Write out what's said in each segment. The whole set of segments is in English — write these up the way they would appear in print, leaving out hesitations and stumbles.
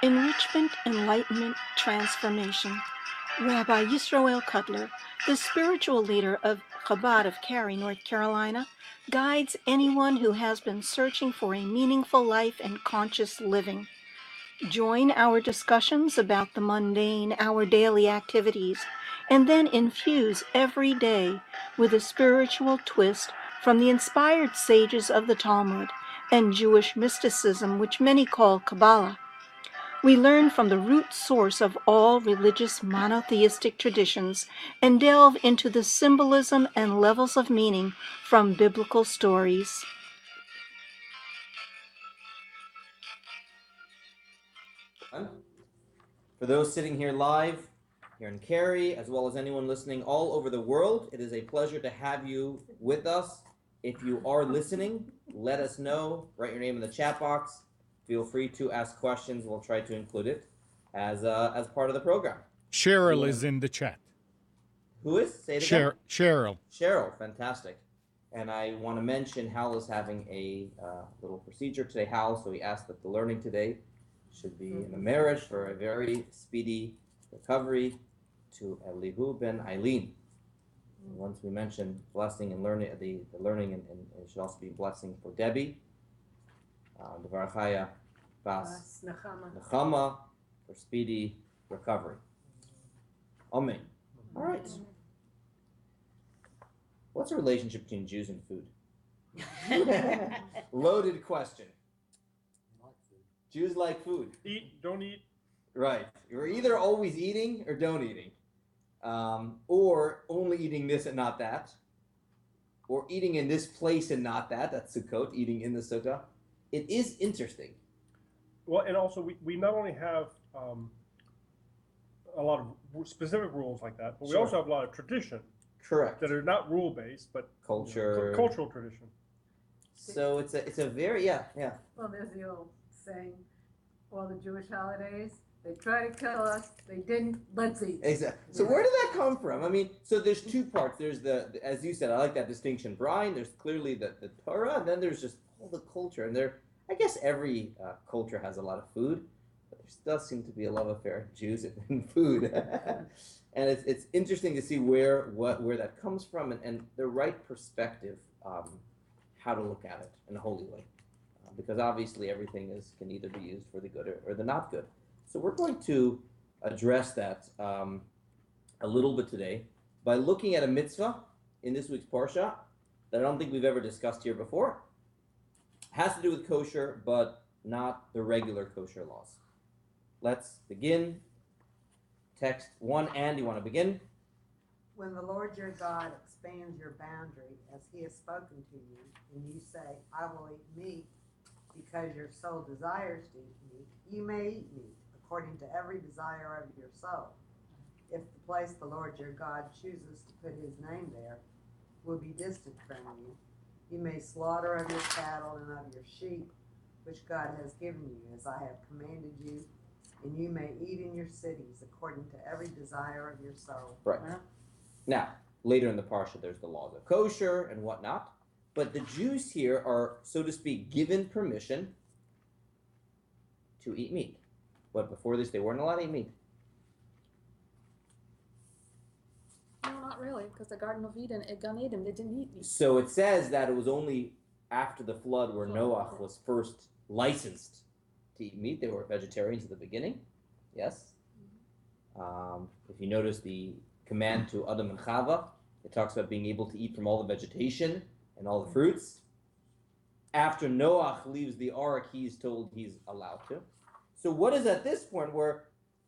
Enrichment, Enlightenment, Transformation. Rabbi Yisroel Cotlar, the spiritual leader of Chabad of Cary, North Carolina, guides anyone who has been searching for a meaningful life and conscious living. Join our discussions about the mundane, our daily activities, and then infuse every day with a spiritual twist from the inspired sages of the Talmud and Jewish mysticism, which many call Kabbalah. We learn from the root source of all religious monotheistic traditions and delve into the symbolism and levels of meaning from biblical stories. For those sitting here live, here in Cary, as well as anyone listening all over the world, it is a pleasure to have you with us. If you are listening, let us know. Write your name in the chat box. Feel free to ask questions. We'll try to include it as part of the program. Cheryl is in the chat. Who is? Say it again. Cheryl. Cheryl, fantastic. And I want to mention Hal is having a little procedure today. Hal, so he asked that the learning today should be in a marriage for a very speedy recovery to Elihu ben Eileen. Once we mentioned blessing and learning, the learning, and it should also be blessing for Debbie, the Varachaya Bas Nechama, for speedy recovery. Amen. All right. What's the relationship between Jews and food? Loaded question. Jews like food. Eat, don't eat. Right. You're either always eating or don't eating. Or only eating this and not that. Or eating in this place and not that. That's Sukkot, eating in the Sukkah. It is interesting. Well, and also we not only have a lot of specific rules like that, but we also have a lot of tradition. Correct. That are not rule-based, but cultural tradition. So it's a very, yeah. Well, there's the old saying, all the Jewish holidays, they try to kill us, they didn't, let's eat. Exactly. So where did that come from? I mean, so there's two parts. There's the as you said, I like that distinction, Brian. There's clearly the Torah, and then there's just all the culture. And I guess every culture has a lot of food, but there does seem to be a love affair of Jews and food. And it's interesting to see where that comes from and the right perspective, how to look at it in a holy way. Because obviously everything can either be used for the good or the not good. So we're going to address that a little bit today by looking at a mitzvah in this week's Parsha that I don't think we've ever discussed here before. It has to do with kosher, but not the regular kosher laws. Let's begin. Text 1, and you want to begin? When the Lord your God expands your boundary as he has spoken to you, and you say, I will eat meat because your soul desires to eat meat, you may eat meat according to every desire of your soul. If the place the Lord your God chooses to put his name there will be distant from you, you may slaughter of your cattle and of your sheep, which God has given you, as I have commanded you, and you may eat in your cities according to every desire of your soul. Right. Now, later in the Parsha, there's the laws of kosher and whatnot, but the Jews here are, so to speak, given permission to eat meat. But before this, they weren't allowed to eat meat. No, not really, because the Garden of Eden, Gan Eden, they didn't eat meat. So it says that it was only after the flood where Noah was first licensed to eat meat. They were vegetarians at the beginning. Yes. If you notice the command to Adam and Chava, it talks about being able to eat from all the vegetation and all the fruits. After Noah leaves the ark, he's told he's allowed to. So what is at this point where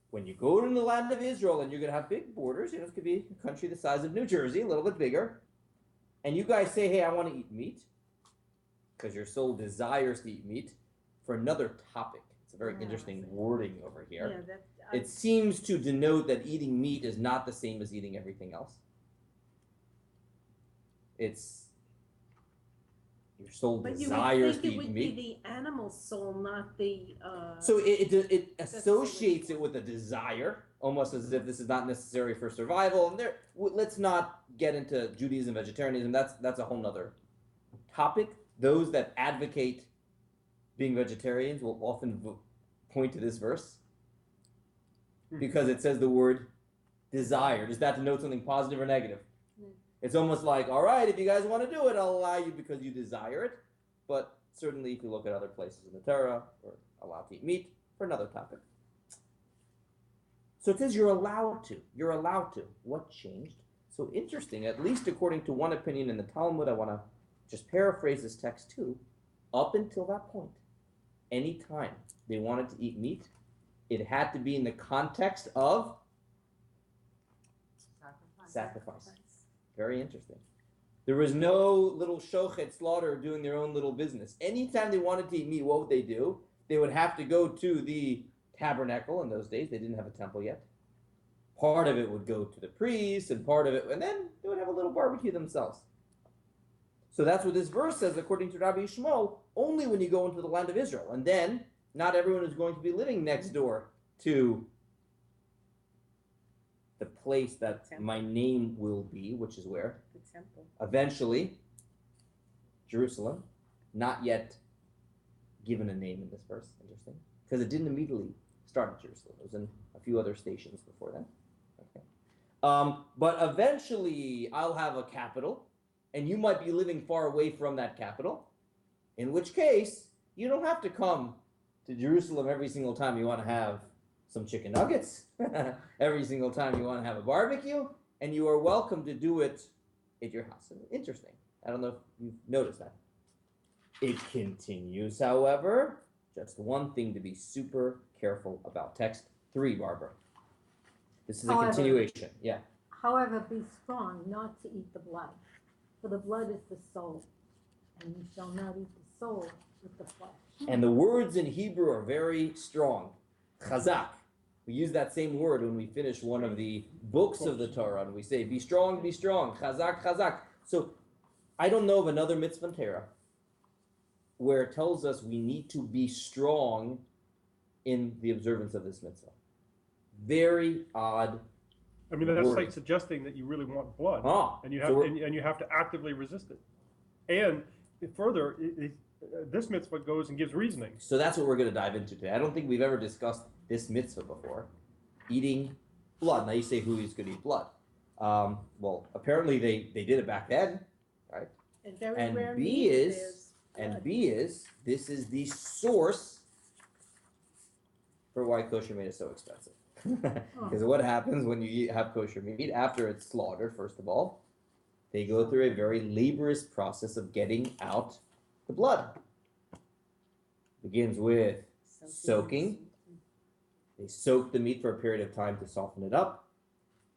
when you go to the land of Israel and you're going to have big borders, it could be a country the size of New Jersey, a little bit bigger, and you guys say, hey, I want to eat meat, because your soul desires to eat meat, for another topic. It's a very interesting wording over here. Yeah, it seems to denote that eating meat is not the same as eating everything else. It's your soul desires to eat meat. But you would think it would be the animal soul, not the... So it associates it with a desire, almost as if this is not necessary for survival. And let's not get into Judaism, vegetarianism. That's a whole nother topic. Those that advocate being vegetarians will often point to this verse because it says the word desire. Does that denote something positive or negative? It's almost like, all right, if you guys want to do it, I'll allow you because you desire it. But certainly if you look at other places in the Torah, we're allowed to eat meat for another topic. So it says you're allowed to. You're allowed to. What changed? So interesting, at least according to one opinion in the Talmud, I want to just paraphrase this text too. Up until that point, anytime they wanted to eat meat, it had to be in the context of sacrifice. Very interesting. There was no little shochet slaughter doing their own little business. Anytime they wanted to eat meat, what would they do? They would have to go to the tabernacle. In those days, they didn't have a temple yet. Part of it would go to the priests, and part of it, and then they would have a little barbecue themselves. So that's what this verse says, according to Rabbi Yishmael, only when you go into the land of Israel. And then, not everyone is going to be living next door to the place that my name will be, which is where? The temple. Eventually, Jerusalem, not yet given a name in this verse, interesting, because it didn't immediately start at Jerusalem. It was in a few other stations before then. Okay. But eventually, I'll have a capital, and you might be living far away from that capital, in which case, you don't have to come to Jerusalem every single time you want to have some chicken nuggets, every single time you want to have a barbecue, and you are welcome to do it at your house. Interesting. I don't know if you've noticed that. It continues, however, just one thing to be super careful about. Text 3, Barbara. This is a continuation. Yeah. However, be strong not to eat the blood, for the blood is the soul, and you shall not eat the soul with the flesh. And the words in Hebrew are very strong. Chazak. We use that same word when we finish one of the books of the Torah, and we say, be strong, chazak, chazak. So I don't know of another mitzvah in Torah where it tells us we need to be strong in the observance of this mitzvah. Very odd. I mean, that's word. like suggesting that you really want blood, and you have so and you have to actively resist it. And further, this mitzvah goes and gives reasoning. So that's what we're going to dive into today. I don't think we've ever discussed this mitzvah before, eating blood. Now you say who is going to eat blood? Well, apparently they did it back then, right? And B is this is the source for why kosher meat is so expensive. Because what happens when you have kosher meat after it's slaughtered? First of all, they go through a very laborious process of getting out the blood. Begins with soaking. They soak the meat for a period of time to soften it up.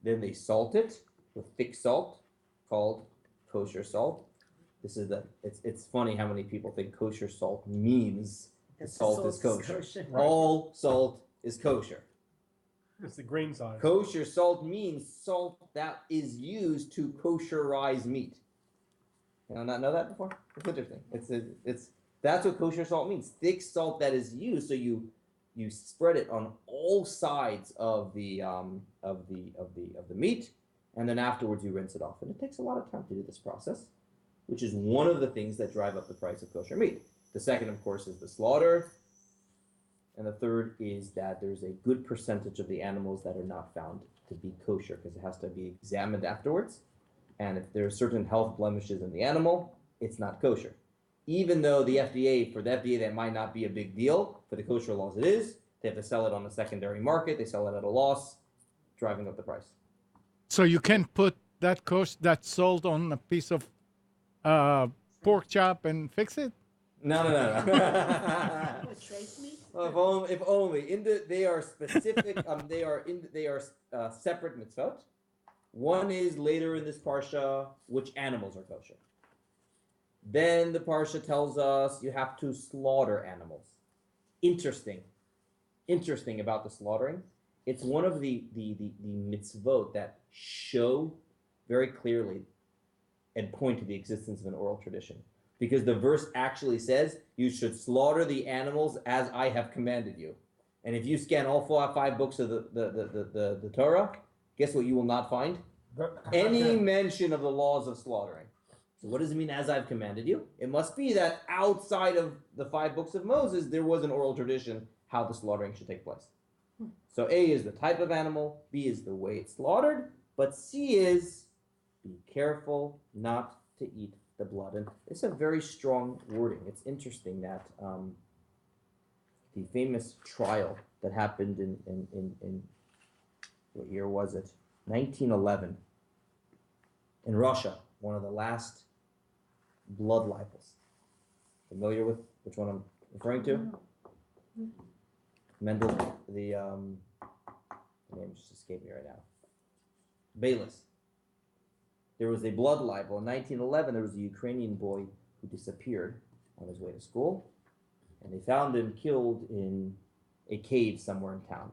Then they salt it with thick salt called kosher salt. This is it's funny how many people think kosher salt means the salt is kosher. Right. All salt is kosher. It's the grain size. Kosher salt means salt that is used to kosherize meat. You not know that before? It's interesting. It's that's what kosher salt means. Thick salt that is used, so you spread it on all sides of the meat, and then afterwards you rinse it off. And it takes a lot of time to do this process, which is one of the things that drive up the price of kosher meat. The second, of course, is the slaughter. And the third is that there's a good percentage of the animals that are not found to be kosher because it has to be examined afterwards. And if there are certain health blemishes in the animal, it's not kosher. Even though for the FDA, that might not be a big deal. For the kosher laws, it is. They have to sell it on the secondary market. They sell it at a loss, driving up the price. So you can put that salt on a piece of pork chop and fix it? No. trace meat? Well, if only. They are specific. They are separate mitzvot. One is later in this parsha, which animals are kosher. Then the parsha tells us you have to slaughter animals. Interesting about the slaughtering. It's one of the mitzvot that show very clearly and point to the existence of an oral tradition. Because the verse actually says, you should slaughter the animals as I have commanded you. And if you scan all 5 books of the Torah, guess what you will not find? Any mention of the laws of slaughtering. So what does it mean, as I've commanded you? It must be that outside of the 5 books of Moses, there was an oral tradition how the slaughtering should take place. So A is the type of animal, B is the way it's slaughtered, but C is be careful not to eat the blood. And it's a very strong wording. It's interesting that the famous trial that happened in what year was it? 1911 in Russia, one of the last blood libels. Familiar with which one I'm referring to? Mendel, the name just escaped me right now. Bayless. There was a blood libel. In 1911, there was a Ukrainian boy who disappeared on his way to school, and they found him killed in a cave somewhere in town.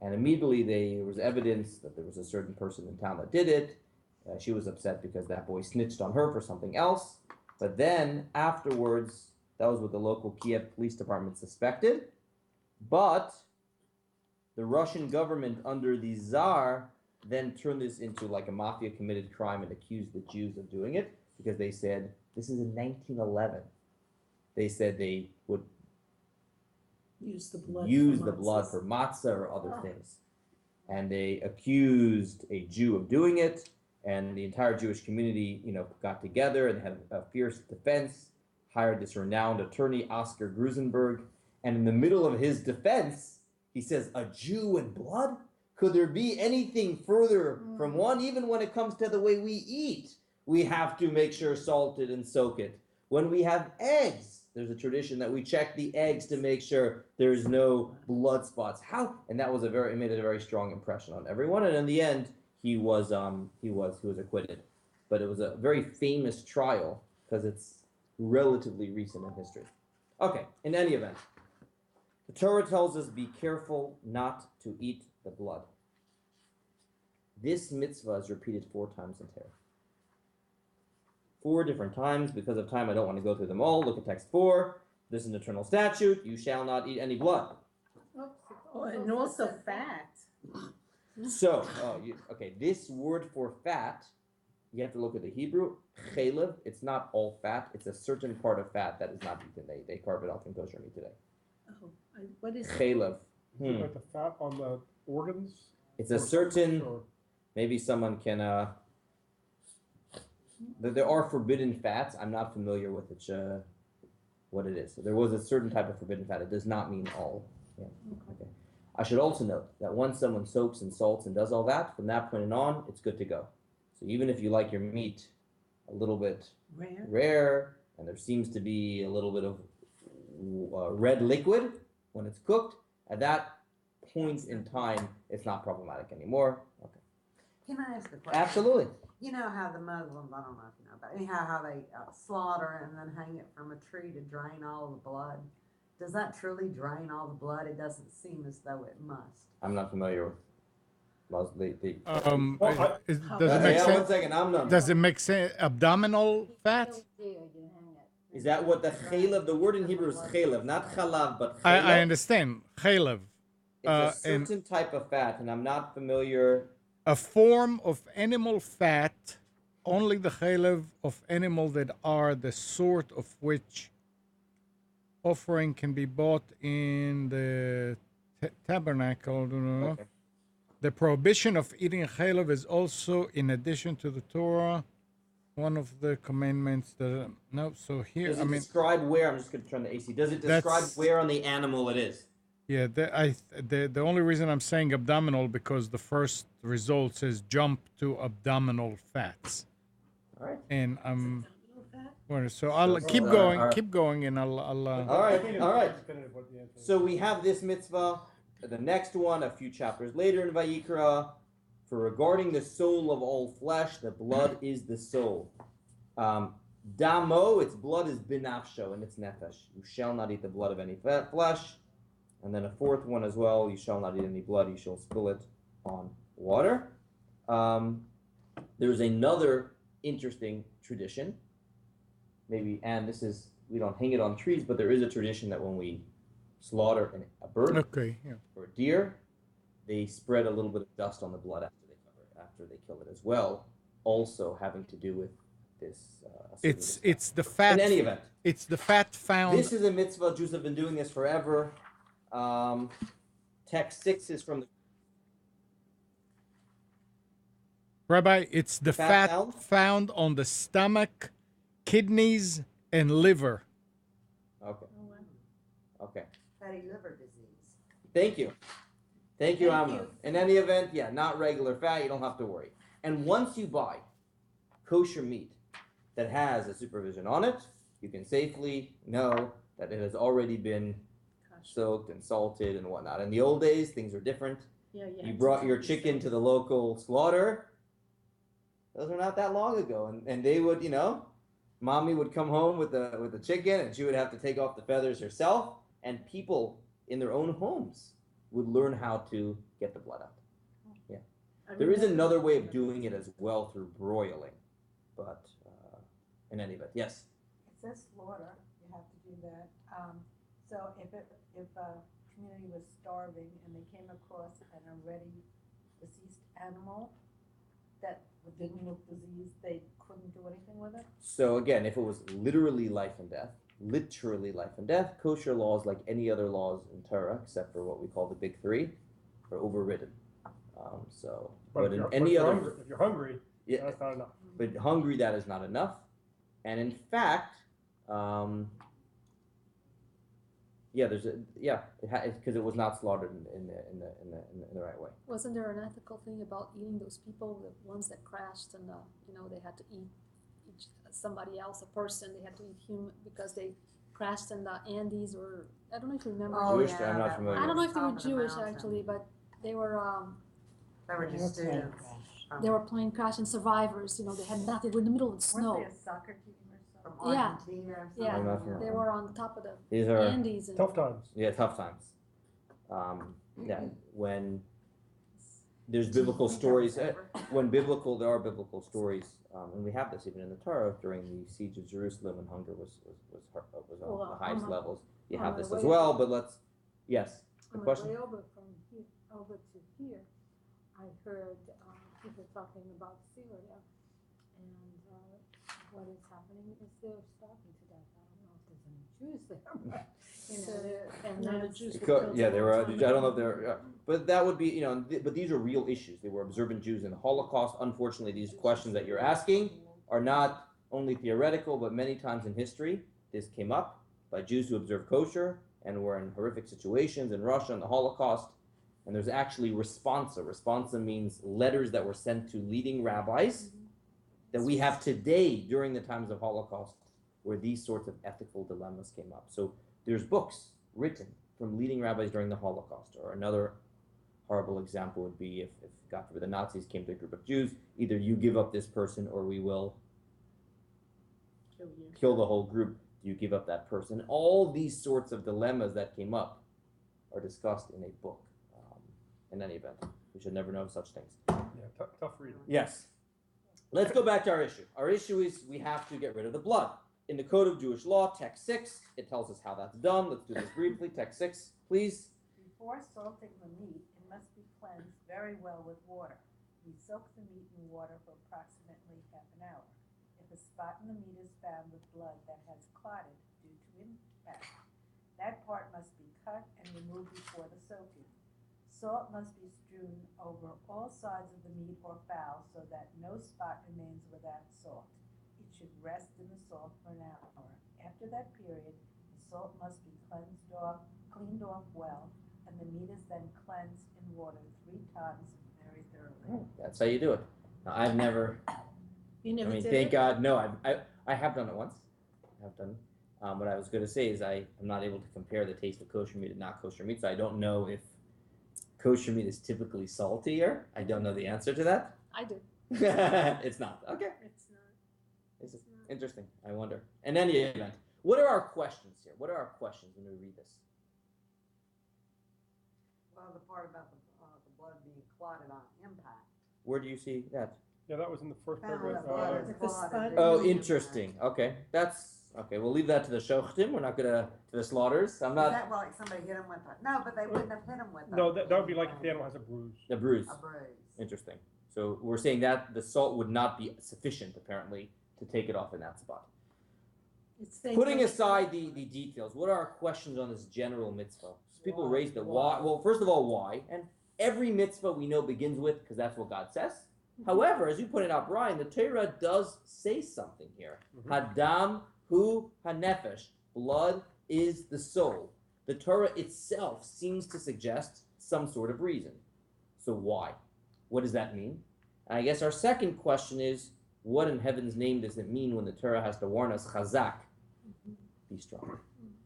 And immediately there was evidence that there was a certain person in town that did it. She was upset because that boy snitched on her for something else. But then afterwards, that was what the local Kiev police department suspected. But the Russian government under the Tsar then turned this into like a mafia committed crime and accused the Jews of doing it because they said, this is in 1911. They said they would Use the blood. use for the blood matzahs. for matzah or other things. And they accused a Jew of doing it, and the entire Jewish community, got together and had a fierce defense, hired this renowned attorney, Oscar Grusenberg, and in the middle of his defense, he says, a Jew and blood? Could there be anything further from one? Even when it comes to the way we eat, we have to make sure salted and soak it. When we have eggs, there's a tradition that we check the eggs to make sure there's no blood spots. How? And that was it made a very strong impression on everyone. And in the end, he was acquitted. But it was a very famous trial because it's relatively recent in history. Okay, in any event, the Torah tells us, be careful not to eat the blood. This mitzvah is repeated 4 times in Torah. 4 different times. Because of time, I don't want to go through them all. Look at text 4. This is an eternal statute. You shall not eat any blood. Oh, and also fat. So, this word for fat, you have to look at the Hebrew. Chalev, it's not all fat. It's a certain part of fat that is not eaten. They carve it off in kosher meat today. Oh, what is Chalev. Like the fat on the organs? It's a certain, Or- maybe someone can, there are forbidden fats. I'm not familiar with what it is. So there was a certain type of forbidden fat. It does not mean all. Yeah. Okay. I should also note that once someone soaks and salts and does all that, from that point on, it's good to go. So even if you like your meat a little bit rare and there seems to be a little bit of red liquid when it's cooked, at that point in time, it's not problematic anymore. Okay. Can I ask a question? Absolutely. You know how the Muslims, I don't know if you know, but anyhow, how they slaughter and then hang it from a tree to drain all the blood. Does that truly drain all the blood? It doesn't seem as though it must. I'm not familiar with Well, Does it yeah, make one sense? second, I'm not. Does it make sense? Abdominal fat? Is that what the chalev, the word in Hebrew is chalev, not chalav, but I chalev? understand. Chalev. It's a And certain type of fat, and I'm not familiar. a form of animal fat, only the chalev of animal that are the sort of which offering can be bought in the tabernacle. Okay. The prohibition of eating chalev is also in addition to the Torah, one of the commandments that so here Does it describe where? I'm just going to turn the AC. Does it describe That's- where on the animal it is? yeah, the only reason I'm saying abdominal because the first result says jump to abdominal fats, All right. and fat? so I'll keep going, and I'll All I right. think it's All right. definitive what the answer is. So we have this mitzvah. The next one, a few chapters later in Vayikra, for regarding the soul of all flesh, the blood is the soul. Damo, its blood is binafsho, and it's nefesh. You shall not eat the blood of any flesh. And then a fourth one as well, you shall not eat any blood, you shall spill it on water. There's another interesting tradition. Maybe, and this is, we don't hang it on trees, but there is a tradition that when we slaughter a bird or a deer, they spread a little bit of dust on the blood after they kill it as well, also having to do with this. It's the fat. In any event, it's the fat found. this is a mitzvah. Jews have been doing this forever. Text 6 is from the Rabbi, it's the Fat fat sound? found on the stomach, kidneys, and liver. Okay. Okay. Fatty liver disease. Thank you. Thank you, Thank Amnon. you. In any event, yeah, not regular fat. You don't have to worry. And once you buy kosher meat that has a supervision on it, you can safely know that it has already been soaked and salted and whatnot. In the old days, things were different. Yeah, yeah. You brought your chicken to the local slaughter. Those were not that long ago, and they would, mommy would come home with the chicken, and she would have to take off the feathers herself. And people in their own homes would learn how to get the blood out. Yeah, there is another way of doing it as well through broiling, but in any event, yes. It says slaughter, you have to do that. So if a community was starving and they came across an already deceased animal that didn't look diseased, they couldn't do anything with it? So again, if it was literally life and death, kosher laws, like any other laws in Torah, except for what we call the big three, are overridden. But in any other, if you're hungry, yeah, that's not enough. but hungry, that is not enough. And in fact, because it was not slaughtered in the right way. Wasn't there an ethical thing about eating those people, the ones that crashed and they had to eat somebody else, a person, they had to eat human because they crashed in the Andes, or I don't know if you remember. Jewish? I'm not familiar. I don't know if they were Top of the Jewish mountain. actually, but they were Just students. they were plane crash and survivors. They had nothing. They were in the middle of the Weren't snow. they a soccer team or something? From Yeah. Argentina or something. Yeah, I'm not familiar. they were on the top of the These are Andes. And Tough times. tough times. When there's biblical stories, there are biblical stories, and we have this even in the Torah during the siege of Jerusalem when hunger was on the highest levels. You have this as well, but yes, the On question. the way over from here, over to here, I heard people talking about Syria, and what is happening is they're starving to death. I don't know if there's any Jews there, but, and Not a that's- Jews. Yeah, there were. I don't know if they're. But that would be, but these are real issues. They were observant Jews in the Holocaust. Unfortunately, these questions that you're asking are not only theoretical, but many times in history, this came up by Jews who observed kosher and were in horrific situations in Russia in the Holocaust. And there's actually responsa. Responsa means letters that were sent to leading rabbis that we have today during the times of Holocaust, where these sorts of ethical dilemmas came up. So there's books written from leading rabbis during the Holocaust. Or another horrible example would be if God forbid, the Nazis came to a group of Jews, either you give up this person or we will kill the whole group. Do you give up that person? All these sorts of dilemmas that came up are discussed in a book. In any event, we should never know such things. Yeah, tough reading. Yes. Let's go back to our issue. Our issue is we have to get rid of the blood. In the Code of Jewish Law, Text 6, it tells us how that's done. Let's do this briefly. Text 6, please. Before salting the meat, it must be cleansed very well with water. We soak the meat in water for approximately half an hour. If a spot in the meat is found with blood that has clotted due to impact, that part must be cut and removed before the soaking. Salt must be strewn over all sides of the meat or fowl so that no spot remains without salt. It should rest in the salt for an hour. After that period, the salt must be cleaned off well, and the meat is then cleansed in water 3 times very thoroughly. That's how you do it. Now, I've never, You never did thank it? God, no, I have done it once. I have done it. What I was going to say is I'm not able to compare the taste of kosher meat and not kosher meat, so I don't know if kosher meat is typically saltier. I don't know the answer to that. I do. It's not. Okay. It's not. This is interesting. I wonder. In any event, what are our questions here? What are our questions when we read this? Well, the part about the blood being clotted on impact. Where do you see that? Yeah, that was in the first Found paragraph. that blood is If the clotted spot- due to Oh, impact. interesting. Okay, we'll leave that to the shochtim. We're not gonna to the slaughters. I'm Is not that like somebody hit him with a, no, but they wouldn't have hit him with No, that would be like if the animal has a bruise. the bruise. a bruise. Interesting. So we're saying that the salt would not be sufficient, apparently, to take it off in that spot. It's safe Putting to- aside the details, what are our questions on this general mitzvah? So people Why? raise the why. Well, first of all, why? And every mitzvah we know begins with, because that's what God says. However, as you pointed out, Brian, the Torah does say something here. Hadam hu hanefesh. Blood is the soul. The Torah itself seems to suggest some sort of reason. So why? What does that mean? And I guess our second question is, what in heaven's name does it mean when the Torah has to warn us, chazak, be strong?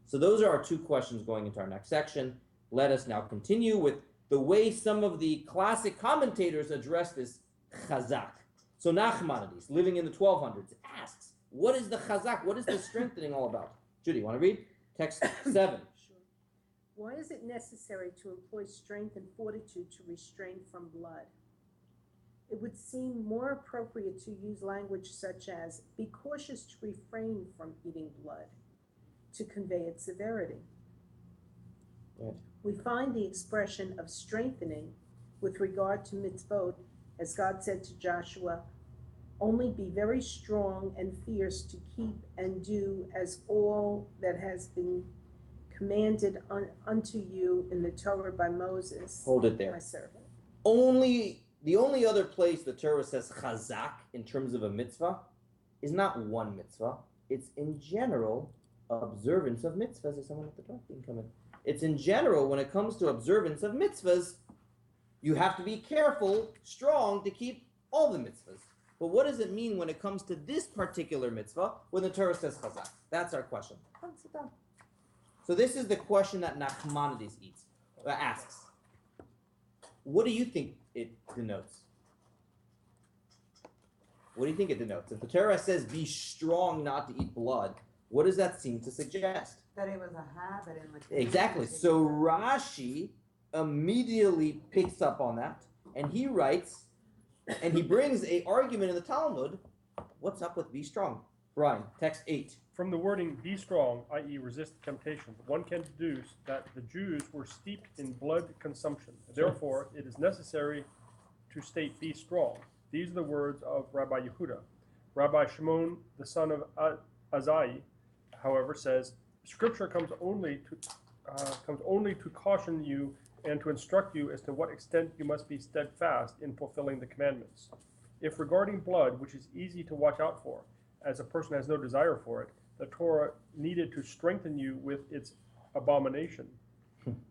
So those are our two questions going into our next section. Let us now continue with the way some of the classic commentators address this chazak. So Nachmanides, living in the 1200s, asks, what is the chazak? What is the strengthening all about? Judy, want to read? Text 7. Sure. Why is it necessary to employ strength and fortitude to restrain from blood? It would seem more appropriate to use language such as, be cautious to refrain from eating blood, to convey its severity. Right. We find the expression of strengthening with regard to mitzvot, as God said to Joshua, only be very strong and fierce to keep and do as all that has been commanded unto you in the Torah by Moses, Hold it there. my servant. The only other place the Torah says chazak in terms of a mitzvah is not one mitzvah. It's in general observance of mitzvahs. Is someone at the door? You can come in. It's in general when it comes to observance of mitzvahs, you have to be careful, strong to keep all the mitzvahs. But what does it mean when it comes to this particular mitzvah when the Torah says chazak? That's our question. Come sit down. So this is the question that Nachmanides asks. What do you think it denotes? What do you think it denotes? If the Torah says be strong not to eat blood, what does that seem to suggest? That it was a habit in the community. Exactly. So Rashi immediately picks up on that, and he writes, and he brings a argument in the Talmud. What's up with be strong? Brian, text 8. From the wording be strong, i.e. resist temptation, one can deduce that the Jews were steeped in blood consumption. Therefore, it is necessary to state be strong. These are the words of Rabbi Yehuda. Rabbi Shimon, the son of Azai, however, says, Scripture comes only to caution you and to instruct you as to what extent you must be steadfast in fulfilling the commandments. If regarding blood, which is easy to watch out for, as a person has no desire for it, the Torah needed to strengthen you with its abomination.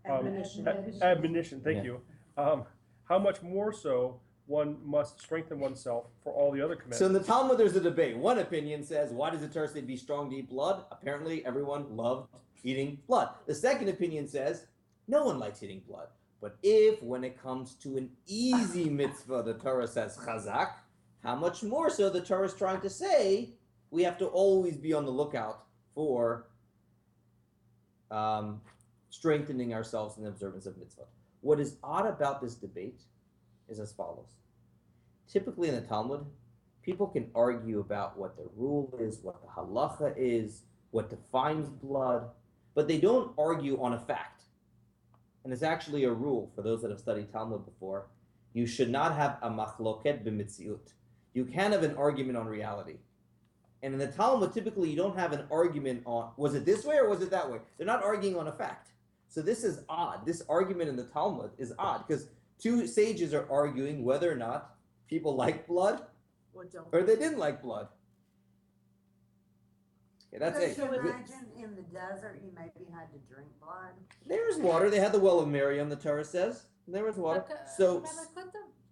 Admonition, thank you. How much more so one must strengthen oneself for all the other commandments. So in the Talmud, there's a debate. One opinion says, why does the Torah say be strong to eat blood? Apparently, everyone loved eating blood. The second opinion says, no one likes eating blood. But if, when it comes to an easy mitzvah, the Torah says chazak, how much more so the Torah is trying to say we have to always be on the lookout for strengthening ourselves in the observance of mitzvah. What is odd about this debate is as follows. Typically in the Talmud, people can argue about what the rule is, what the halacha is, what defines blood, but they don't argue on a fact. And it's actually a rule for those that have studied Talmud before. You should not have a machloket b'mitziut. You can't have an argument on reality. And in the Talmud, typically you don't have an argument on, was it this way or was it that way? They're not arguing on a fact. So this is odd. This argument in the Talmud is odd because two sages are arguing whether or not people like blood or they didn't like blood. Okay, that's it. Could you imagine in the desert you maybe had to drink blood? There's water. They had the well of Miriam, the Torah says. There was water. So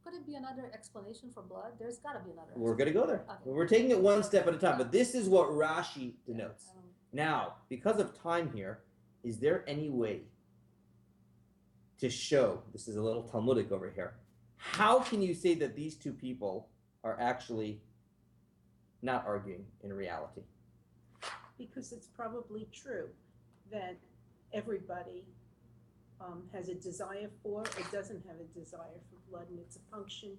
Could it be another explanation for blood? There's got to be another. We're going to go there. Okay. We're taking it one step at a time, but this is what Rashi denotes. Now, because of time here, is there any way to show, this is a little Talmudic over here, how can you say that these two people are actually not arguing in reality? Because it's probably true that everybody has a desire for or doesn't have a desire for blood, and it's a function.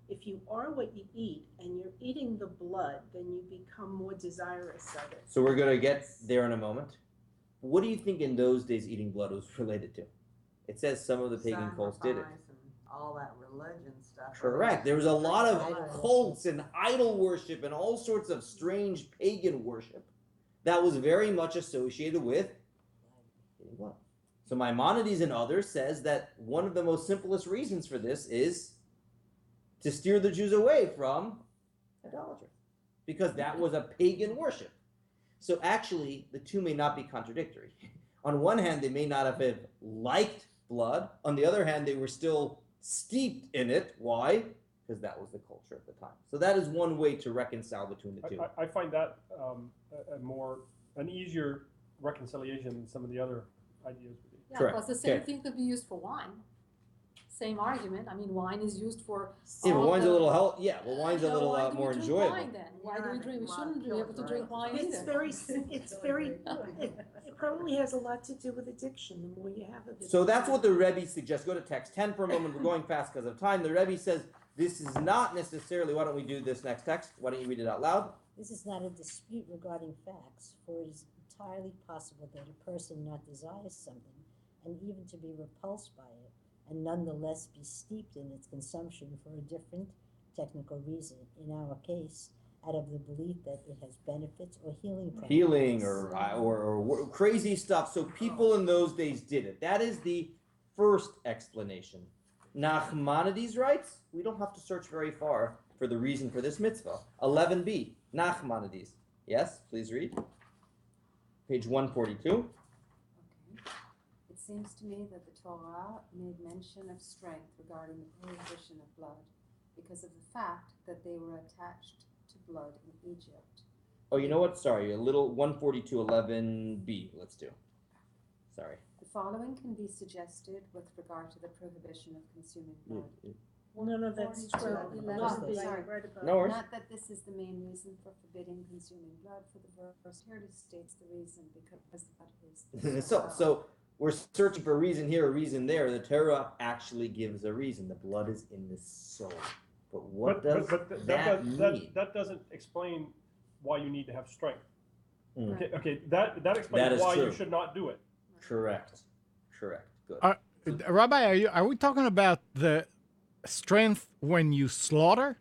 If you are what you eat and you're eating the blood, then you become more desirous of it. So we're going to get there in a moment. What do you think in those days eating blood was related to? It says some of the pagan cults did it. And all that religion stuff. Correct. There was a lot of cults and idol worship and all sorts of strange pagan worship that was very much associated with eating blood. So Maimonides and others says that one of the most simplest reasons for this is to steer the Jews away from idolatry, because that was a pagan worship. So actually, the two may not be contradictory. On one hand, they may not have liked blood. On the other hand, they were still steeped in it. Why? Because that was the culture at the time. So that is one way to reconcile between the two. I find that an easier reconciliation than some of the other ideas would be. Yeah, Correct. because the same Okay. thing could be used for wine. Same argument. I mean, wine is used for. Yeah, but all wine's the- a little health. Yeah, well, wine's a No, little why do we more drink enjoyable. Wine, then? Why do we drink? We Yeah, shouldn't be able to drink wine It's either. it probably has a lot to do with addiction, the more you have of it. So that's what the Rebbe suggests. Go to text 10 for a moment. We're going fast because of time. The Rebbe says this is not necessarily. Why don't we do this next text? Why don't you read it out loud? This is not a dispute regarding facts, for it is entirely possible that a person not desires something, and even to be repulsed by it, and nonetheless be steeped in its consumption for a different technical reason. In our case, out of the belief that it has benefits or healing properties. Healing or crazy stuff. So people in those days did it. That is the first explanation. Nachmanides writes, we don't have to search very far for the reason for this mitzvah. 11b, Nachmanides. Yes, please read. Page 142. Okay. It seems to me that the Torah made mention of strength regarding the prohibition of blood because of the fact that they were attached to blood in Egypt. Oh, you know what? Sorry, a little 142, 11b. Let's do. Sorry. The following can be suggested with regard to the prohibition of consuming blood. No, that's 12. 11. Sorry. Right above. No worries. Not that this is the main reason for forbidding consuming blood, for the verse here states the reason because blood is so we're searching for a reason here, a reason there. The Torah actually gives a reason. The blood is in the soul. But what does that mean? That doesn't explain why you need to have strength. Mm. Okay, that explains That is why true. you should not do it. Correct. Good. Rabbi, are we talking about the strength when you slaughter?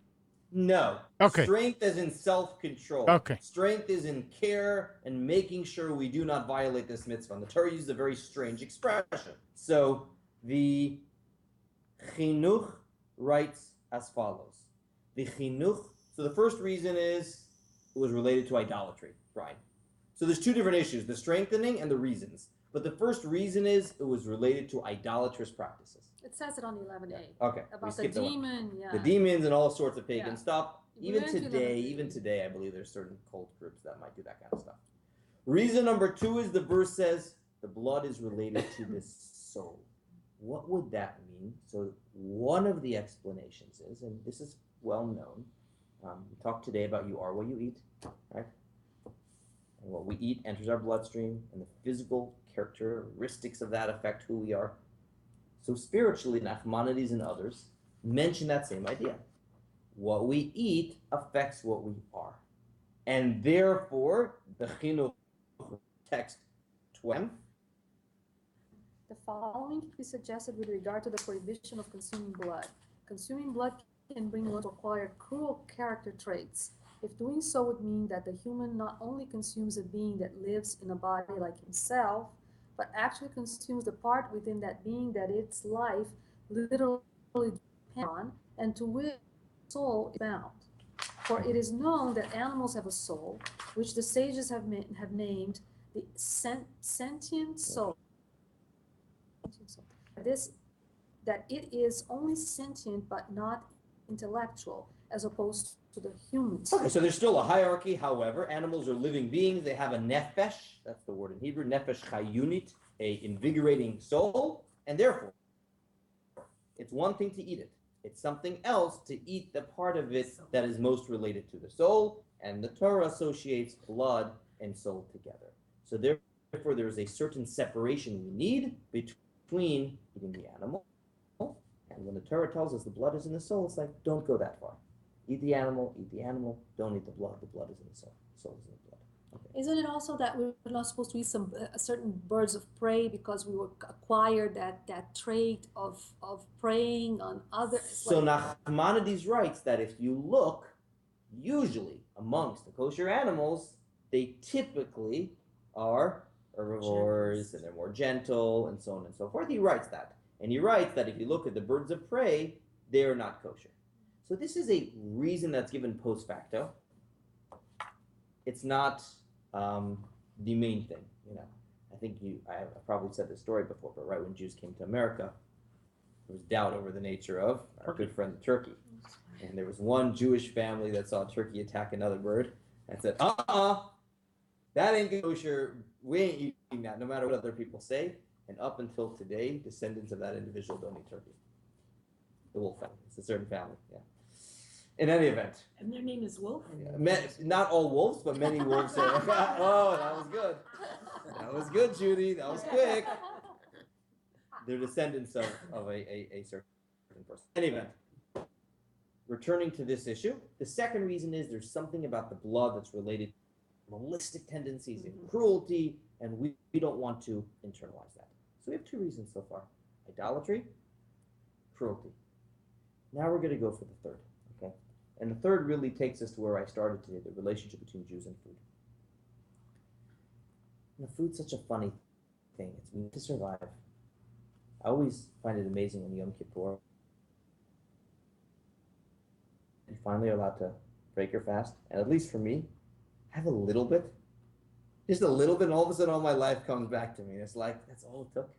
No. Okay. Strength is in self-control. Okay. Strength is in care and making sure we do not violate this mitzvah. And the Torah uses a very strange expression. So the Chinuch writes as follows. The Chinuch, so the first reason is it was related to idolatry, right? So there's two different issues, the strengthening and the reasons. But the first reason is it was related to idolatrous practices. It says it on 11a. Okay. we About the skipped that one. demon, yeah. The demons and all sorts of pagan Yeah. stuff. We Even went to today, I believe there's certain cult groups that might do that kind of stuff. Reason number 2 is the verse says the blood is related to the soul. What would that mean? So one of the explanations is, and this is well known, we talked today about you are what you eat, right? And what we eat enters our bloodstream, and the physical characteristics of that affect who we are. So spiritually, Nachmanides and others mention that same idea. What we eat affects what we are. And therefore, the Chinuch text 12. The following can be suggested with regard to the prohibition of consuming blood. Consuming blood can bring one to acquire cruel character traits. If doing so would mean that the human not only consumes a being that lives in a body like himself, but actually consumes the part within that being that its life literally depends on, and to which soul is bound. For it is known that animals have a soul, which the sages have named the sentient soul. That it is only sentient but not intellectual, as opposed to the human soul. Okay, so there's still a hierarchy. However, animals are living beings. They have a nefesh. That's the word in Hebrew. Nefesh chayunit, a invigorating soul. And therefore, it's one thing to eat it. It's something else to eat the part of it that is most related to the soul. And the Torah associates blood and soul together. So therefore, there is a certain separation we need between eating the animal. And when the Torah tells us the blood is in the soul, it's like, don't go that far. Eat the animal, don't eat the blood. The blood is in the soul. The soul is in the blood. Okay. Isn't it also that we're not supposed to eat some certain birds of prey because we were acquired that trait of preying on others? So Nachmanides writes that if you look, usually amongst the kosher animals, they typically are herbivores and they're more gentle and so on and so forth. He writes that. And he writes that if you look at the birds of prey, they are not kosher. So this is a reason that's given post facto. It's not the main thing, you know. I think I've probably said this story before, but right when Jews came to America, there was doubt over the nature of our good friend the turkey. And there was one Jewish family that saw a turkey attack another bird and said, that ain't kosher. We ain't eating that, no matter what other people say. And up until today, descendants of that individual don't eat turkey. The wolf family. It's a certain family, yeah. In any event. And their name is Wolf? Not all wolves, but many wolves. Oh, that was good. That was good, Judy. That was quick. They're descendants of a certain person. In any event, returning to this issue, the second reason is there's something about the blood that's related to animalistic tendencies and cruelty, and we don't want to internalize that. So we have two reasons so far: idolatry, cruelty. Now we're going to go for the third, okay? And the third really takes us to where I started today, the relationship between Jews and food. You know, food's such a funny thing. It's meant to survive. I always find it amazing when Yom Kippur, you finally are allowed to break your fast, and at least for me, have a little bit, just a little bit, and all of a sudden all my life comes back to me. It's like, that's all it took,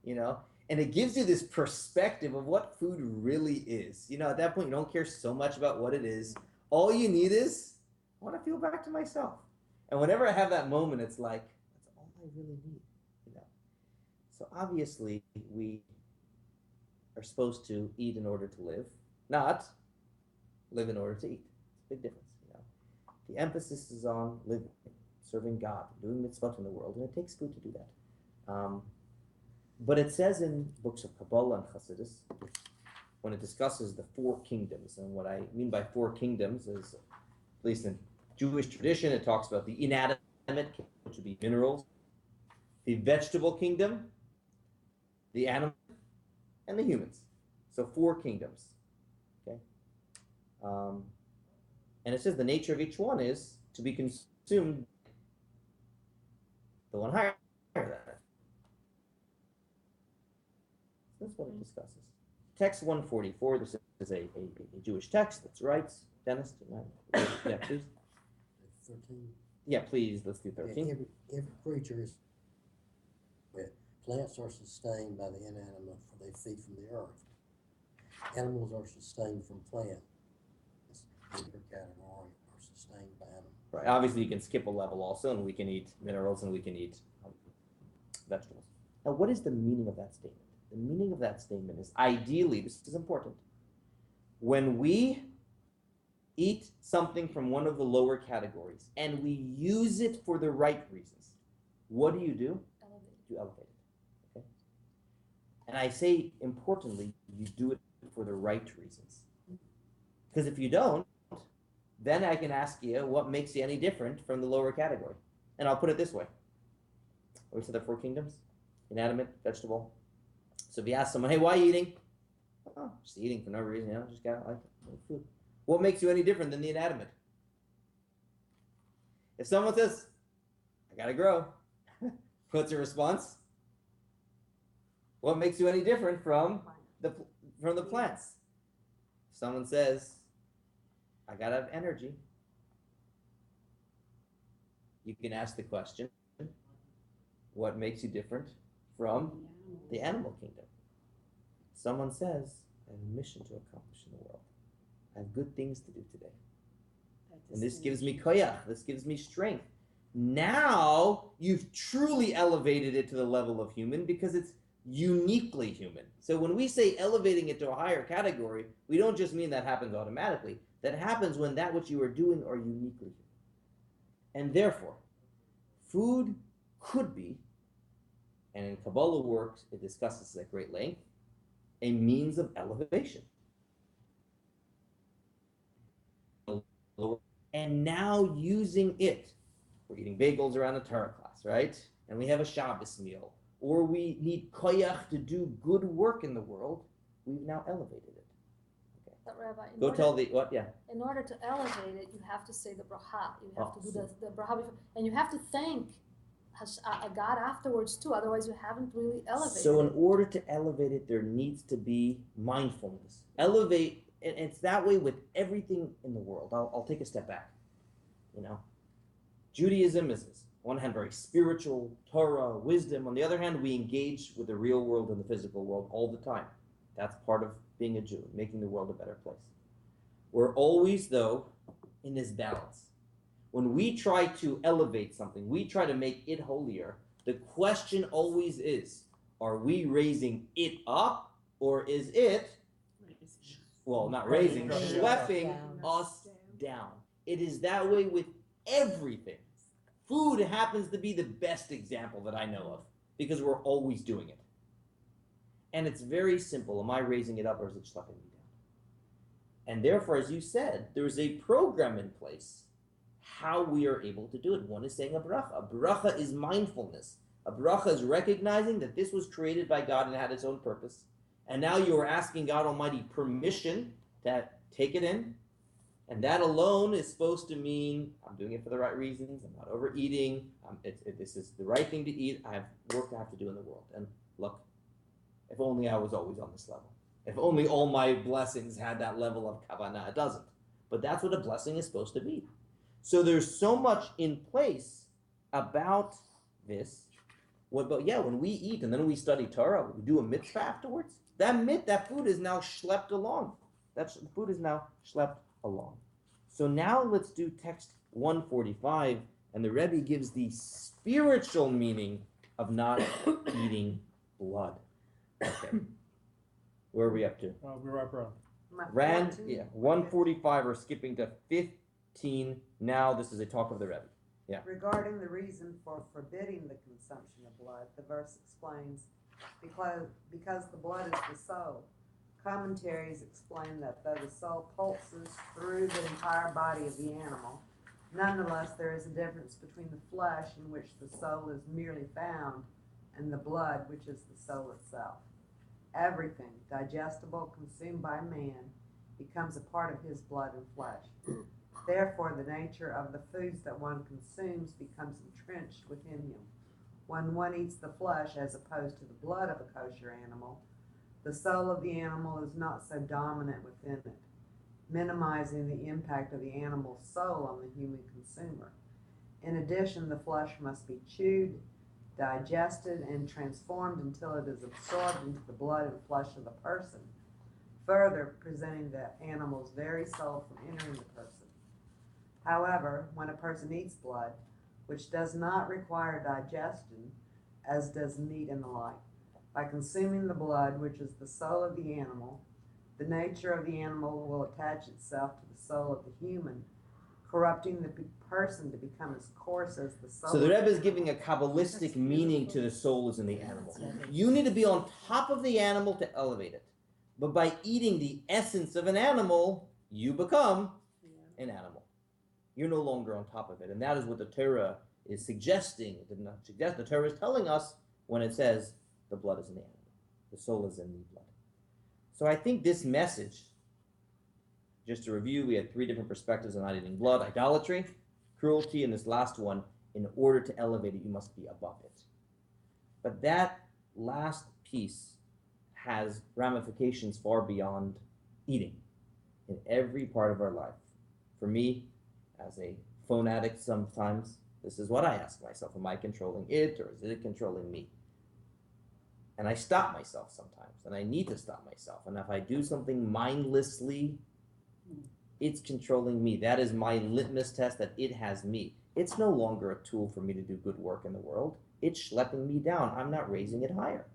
you know? And it gives you this perspective of what food really is. You know, at that point, you don't care so much about what it is. All you need is, I want to feel back to myself. And whenever I have that moment, it's like, that's all I really need, you know? So obviously, we are supposed to eat in order to live, not live in order to eat. It's a big difference, you know? The emphasis is on living, serving God, doing mitzvot in the world, and it takes food to do that. But it says in books of Kabbalah and Chassidus, when it discusses the four kingdoms, and what I mean by four kingdoms is, at least in Jewish tradition, it talks about the inanimate kingdom, which would be minerals, the vegetable kingdom, the animal, and the humans. So four kingdoms, okay? And it says the nature of each one is to be consumed the one higher than it. That's what it discusses. Text 144, this is a Jewish text that's writes. Dennis, do you mind? Yeah, please. 13. Yeah, please, let's do 13. Every creature is, plants are sustained by the inanimate, for they feed from the earth. Animals are sustained from plants. Deeper category are sustained by animals. Right, obviously you can skip a level also, and we can eat minerals and we can eat vegetables. Now, what is the meaning of that statement? The meaning of that statement is, ideally, this is important, when we eat something from one of the lower categories and we use it for the right reasons, what do? You elevate it, okay? And I say, importantly, you do it for the right reasons. Because if you don't, then I can ask you, what makes you any different from the lower category? And I'll put it this way. We said the four kingdoms: inanimate, vegetable. So if you ask someone, hey, why are you eating? Oh, just eating for no reason, you know, just got like food. What makes you any different than the inanimate? If someone says, I gotta grow, what's your response? What makes you any different from the plants? If someone says, I gotta have energy, you can ask the question, what makes you different from the animal kingdom? Someone says, I have a mission to accomplish in the world. I have good things to do today. And this gives me koyach, this gives me strength. Now you've truly elevated it to the level of human because it's uniquely human. So when we say elevating it to a higher category, we don't just mean that happens automatically. That happens when that which you are doing are uniquely human. And therefore, food could be, and in Kabbalah works, it discusses at great length, a means of elevation. And now using it, we're eating bagels around a Torah class, right? And we have a Shabbos meal, or we need koyach to do good work in the world, we've now elevated it. Okay. But Rabbi, in order to elevate it, you have to say the bracha. You have to do the bracha before, and you have to thank has a God afterwards too. Otherwise, you haven't really elevated. So in order to elevate it, there needs to be mindfulness. Elevate, and it's that way with everything in the world. I'll take a step back. You know, Judaism is on one hand very spiritual, Torah, wisdom. On the other hand, we engage with the real world and the physical world all the time. That's part of being a Jew, making the world a better place. We're always, though, in this balance. When we try to elevate something, we try to make it holier, the question always is, are we raising it up, or is it, well, not raising, schlepping us down? It is that way with everything. Food happens to be the best example that I know of, because we're always doing it. And it's very simple. Am I raising it up, or is it schlepping me down? And therefore, as you said, there's a program in place how we are able to do it. One is saying a bracha. A bracha is mindfulness. A bracha is recognizing that this was created by God and had its own purpose. And now you are asking God Almighty permission to take it in. And that alone is supposed to mean I'm doing it for the right reasons. I'm not overeating. This is the right thing to eat. I have work I have to do in the world. And look, if only I was always on this level. If only all my blessings had that level of kavanah. It doesn't. But that's what a blessing is supposed to be. So there's so much in place about this. But yeah, when we eat and then we study Torah, we do a mitzvah afterwards, that food is now schlepped along. The food is now schlepped along. So now let's do text 145, and the Rebbe gives the spiritual meaning of not eating blood. Okay. Where are we up to? We're up around. Rand, yeah, 145, we're skipping to 15. Now this is a talk of the Rebbe. Yeah. Regarding the reason for forbidding the consumption of blood, the verse explains, because the blood is the soul. Commentaries explain that though the soul pulses through the entire body of the animal, nonetheless there is a difference between the flesh, in which the soul is merely found, and the blood, which is the soul itself. Everything digestible consumed by man becomes a part of his blood and flesh. Therefore, the nature of the foods that one consumes becomes entrenched within him. When one eats the flesh as opposed to the blood of a kosher animal, the soul of the animal is not so dominant within it, minimizing the impact of the animal's soul on the human consumer. In addition, the flesh must be chewed, digested, and transformed until it is absorbed into the blood and flesh of the person, further preventing the animal's very soul from entering the person. However, when a person eats blood, which does not require digestion, as does meat and the like, by consuming the blood, which is the soul of the animal, the nature of the animal will attach itself to the soul of the human, corrupting the person to become as coarse as the soul. So the Rebbe is giving a Kabbalistic meaning to the souls in the animal. You need to be on top of the animal to elevate it. But by eating the essence of an animal, you become an animal. You're no longer on top of it. And that is what the Torah is suggesting. It did not suggest. The Torah is telling us when it says the blood is in the animal. The soul is in the blood. So I think this message, just to review, we had three different perspectives on not eating blood: idolatry, cruelty, and this last one, in order to elevate it, you must be above it. But that last piece has ramifications far beyond eating in every part of our life. For me, as a phone addict, sometimes this is what I ask myself: am I controlling it, or is it controlling me? And I stop myself sometimes, and I need to stop myself. And if I do something mindlessly, it's controlling me. That is my litmus test that it has me. It's no longer a tool for me to do good work in the world. It's schlepping me down. I'm not raising it higher.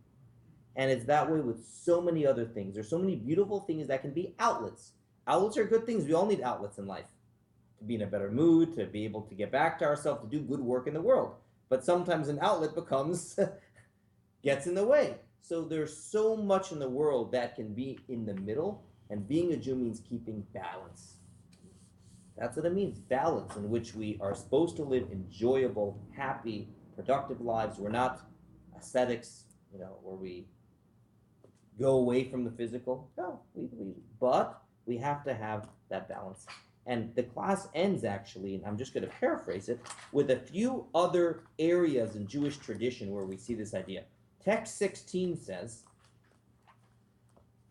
And it's that way with so many other things. There's so many beautiful things that can be outlets. Outlets are good things. We all need outlets in life. To be in a better mood, to be able to get back to ourselves, to do good work in the world. But sometimes an outlet becomes, gets in the way. So there's so much in the world that can be in the middle, and being a Jew means keeping balance. That's what it means, balance, in which we are supposed to live enjoyable, happy, productive lives. We're not ascetics, where we go away from the physical. No, but we have to have that balance And the class ends actually, and I'm just going to paraphrase it, with a few other areas in Jewish tradition where we see this idea. Text 16 says,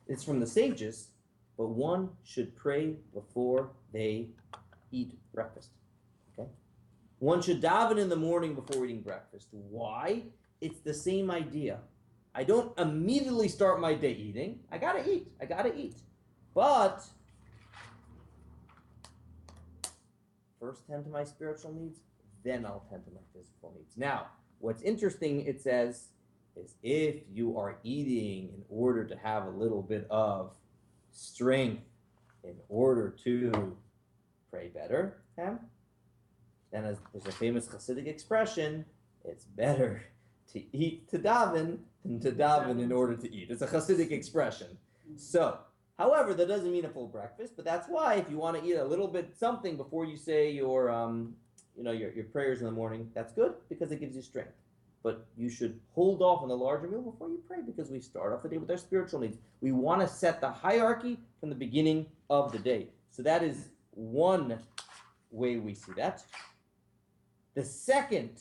it's from the sages, but one should pray before they eat breakfast. Okay? One should daven in the morning before eating breakfast. Why? It's the same idea. I don't immediately start my day eating. I gotta eat. But first tend to my spiritual needs, then I'll tend to my physical needs. Now, what's interesting, it says, is if you are eating in order to have a little bit of strength in order to pray better, then there's a famous Hasidic expression, it's better to eat to daven than to daven in order to eat. It's a Hasidic expression. So, however, that doesn't mean a full breakfast, but that's why if you want to eat a little bit something before you say your prayers in the morning, that's good because it gives you strength. But you should hold off on the larger meal before you pray because we start off the day with our spiritual needs. We want to set the hierarchy from the beginning of the day. So that is one way we see that. The second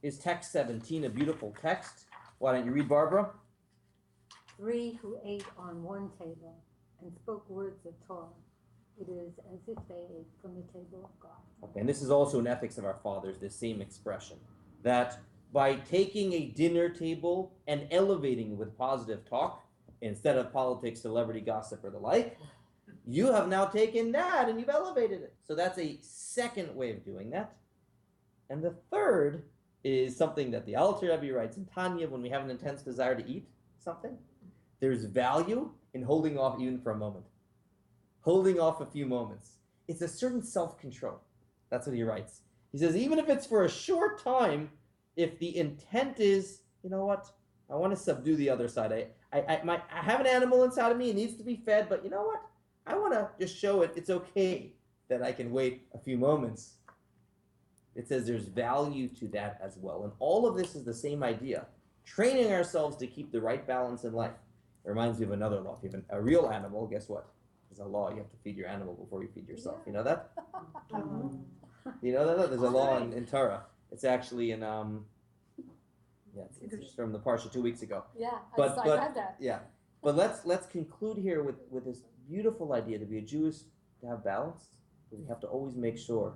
is text 17, a beautiful text. Why don't you read, Barbara? 3 who ate on one table and spoke words of Torah. It is as if they ate from the table of God. Okay, and this is also in Ethics of Our Fathers, this same expression, that by taking a dinner table and elevating with positive talk, instead of politics, celebrity gossip, or the like, you have now taken that and you've elevated it. So that's a second way of doing that. And the third is something that the Alter Rebbe writes in Tanya when we have an intense desire to eat something. There's value in holding off even for a moment. Holding off a few moments. It's a certain self-control. That's what he writes. He says, even if it's for a short time, if the intent is, you know what, I want to subdue the other side. I have an animal inside of me, it needs to be fed, but you know what? I want to just show it, it's okay that I can wait a few moments. It says there's value to that as well. And all of this is the same idea. Training ourselves to keep the right balance in life. It reminds me of another law. If you have a real animal, guess what? There's a law. You have to feed your animal before you feed yourself. You know that? You know that? There's a law in Torah. It's actually in it's from the Parsha 2 weeks ago. Yeah, I read that. Yeah, but let's conclude here with this beautiful idea to be a Jew is to have balance. We have to always make sure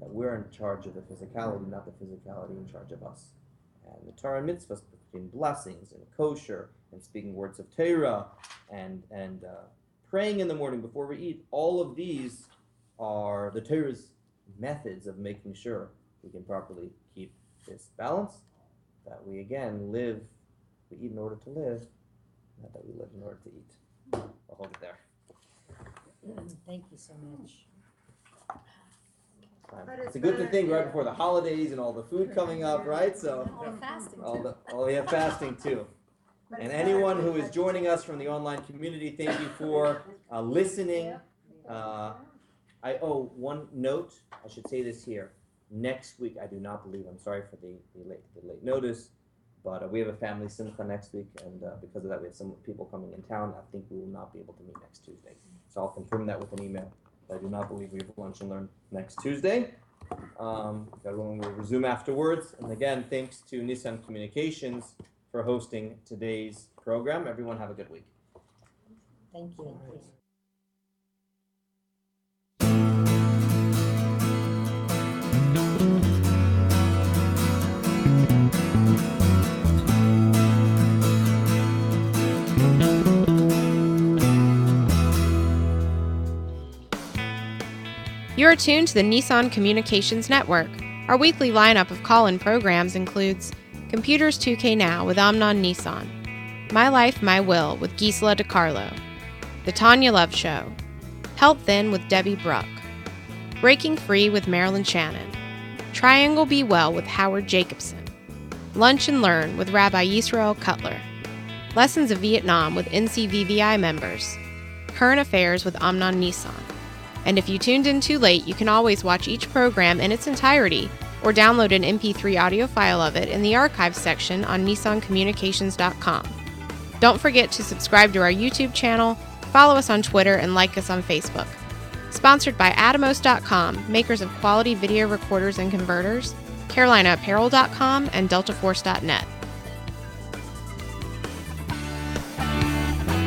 that we're in charge of the physicality, not the physicality in charge of us. And the Torah mitzvahs between blessings and kosher and speaking words of Torah and praying in the morning before we eat. All of these are the Torah's methods of making sure we can properly keep this balance, that we again we eat in order to live, not that we live in order to eat. I'll hold it there. Thank you so much. It's a good thing right before the holidays and all the food coming up, right? So All the fasting. Fasting too. And anyone who is joining us from the online community, thank you for listening. I owe one note. I should say this here. Next week, I do not believe, I'm sorry for the late notice, but we have a family simcha next week, and because of that, we have some people coming in town. I think we will not be able to meet next Tuesday. So I'll confirm that with an email. I do not believe we have lunch and learn next Tuesday. Everyone will resume afterwards. And again, thanks to Nissan Communications for hosting today's program. Everyone have a good week. Thank you. You're tuned to the Nissan Communications Network. Our weekly lineup of call-in programs includes Computers 2K Now with Amnon Nissan, My Life, My Will with Gisela DiCarlo, The Tanya Love Show, Health Then with Debbie Bruck, Breaking Free with Marilyn Shannon, Triangle Be Well with Howard Jacobson, Lunch and Learn with Rabbi Yisroel Cotlar, Lessons of Vietnam with NCVVI members, Current Affairs with Amnon Nissan. And if you tuned in too late, you can always watch each program in its entirety or download an MP3 audio file of it in the archives section on nissancommunications.com. Don't forget to subscribe to our YouTube channel, follow us on Twitter, and like us on Facebook. Sponsored by Atomos.com, makers of quality video recorders and converters, CarolinaApparel.com, and DeltaForce.net.